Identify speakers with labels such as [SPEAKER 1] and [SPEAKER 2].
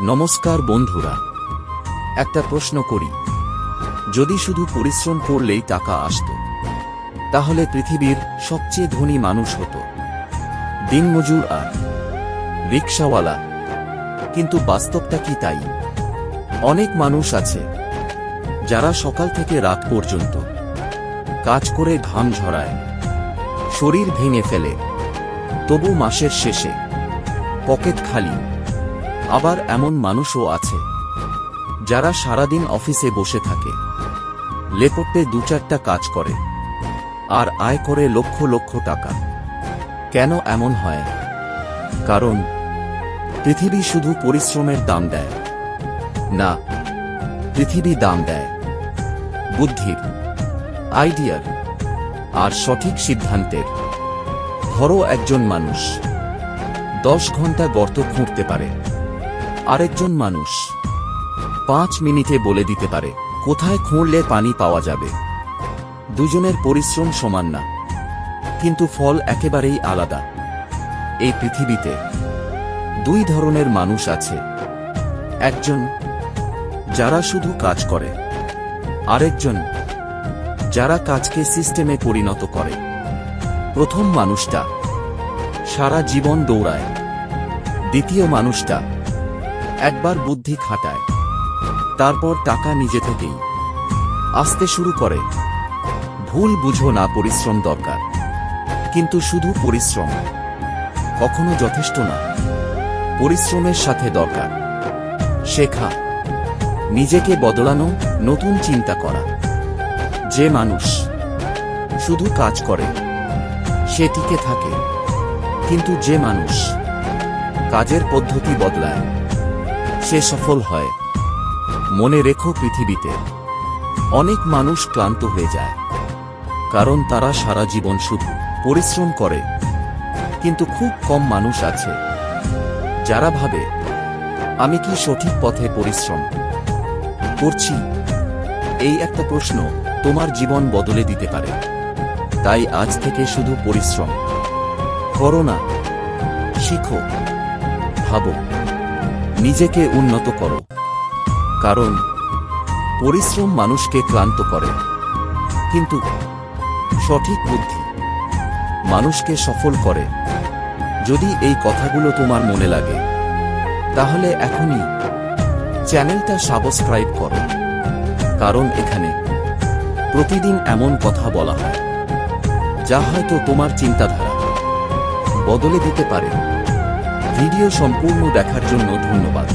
[SPEAKER 1] নমস্কার বন্ধুরা, একটা প্রশ্ন করি। যদি শুধু পরিশ্রম করলেই টাকা আসতো, তাহলে পৃথিবীর সবচেয়ে ধনী মানুষ হতো দিনমজুর আর রিকশাওয়ালা। কিন্তু বাস্তবটা কি তাই? অনেক মানুষ আছে যারা সকাল থেকে রাত পর্যন্ত কাজ করে ঘাম ঝরায়, শরীর ভেঙে ফেলে, তবু মাসের শেষে পকেট খালি। আবার এমন মানুষও আছে যারা সারাদিন অফিসে বসে থাকে, লেপটে দু-চারটা কাজ করে আর আয় করে লক্ষ লক্ষ টাকা। কেন এমন হয়? কারণ পৃথিবী শুধু পরিশ্রমের দাম দেয় না, পৃথিবী দাম দেয় বুদ্ধির, আইডিয়ার আর সঠিক সিদ্ধান্তের। ধরো একজন মানুষ 10 ঘন্টা গর্ত খুঁড়তে পারে, আরেকজন মানুষ 5 মিনিটে বলে দিতে পারে কোথায় খুঁড়লে পানি পাওয়া যাবে। দুজনের পরিশ্রম সমান না, কিন্তু ফল একেবারেই আলাদা। এই পৃথিবীতে দুই ধরনের মানুষ আছে, একজন যারা শুধু কাজ করে, আরেকজন যারা কাজকে সিস্টেমে পরিণত করে। প্রথম মানুষটা সারা জীবন দৌড়ায়, দ্বিতীয় মানুষটা একবার বুদ্ধি খাটায়, তারপর টাকা নিজে থেকেই আসতে শুরু করে। ভুল বুঝো না, পরিশ্রম দরকার, কিন্তু শুধু পরিশ্রম কখনো যথেষ্ট না। পরিশ্রমের সাথে দরকার শেখা, নিজেকে বদলানো, নতুন চিন্তা করা। যে মানুষ শুধু কাজ করে সে টিকে থাকে, কিন্তু যে মানুষ কাজের পদ্ধতি বদলায় সে সফল হয়। মনে রেখো, পৃথিবীতে অনেক মানুষ ক্লান্ত হয়ে যায়, কারণ তারা সারা জীবন শুধু পরিশ্রম করে। কিন্তু খুব কম মানুষ আছে যারা ভাবে, আমি কি সঠিক পথে পরিশ্রম করছি? এই একটা প্রশ্ন তোমার জীবন বদলে দিতে পারে। তাই আজ থেকে শুধু পরিশ্রম করো না, শিখো, ভাবো, নিজেকে উন্নত করো। কারণ পরিশ্রম মানুষকে ক্লান্ত করে, কিন্তু সঠিক বুদ্ধি মানুষকে সফল করে। যদি এই কথাগুলো তোমার মনে লাগে, তাহলে এখনই চ্যানেলটা সাবস্ক্রাইব করো, কারণ এখানে প্রতিদিন এমন কথা বলা হয় যা হয়তো তোমার চিন্তাধারা বদলে দিতে পারে। ভিডিও সম্পূর্ণ দেখার জন্য ধন্যবাদ।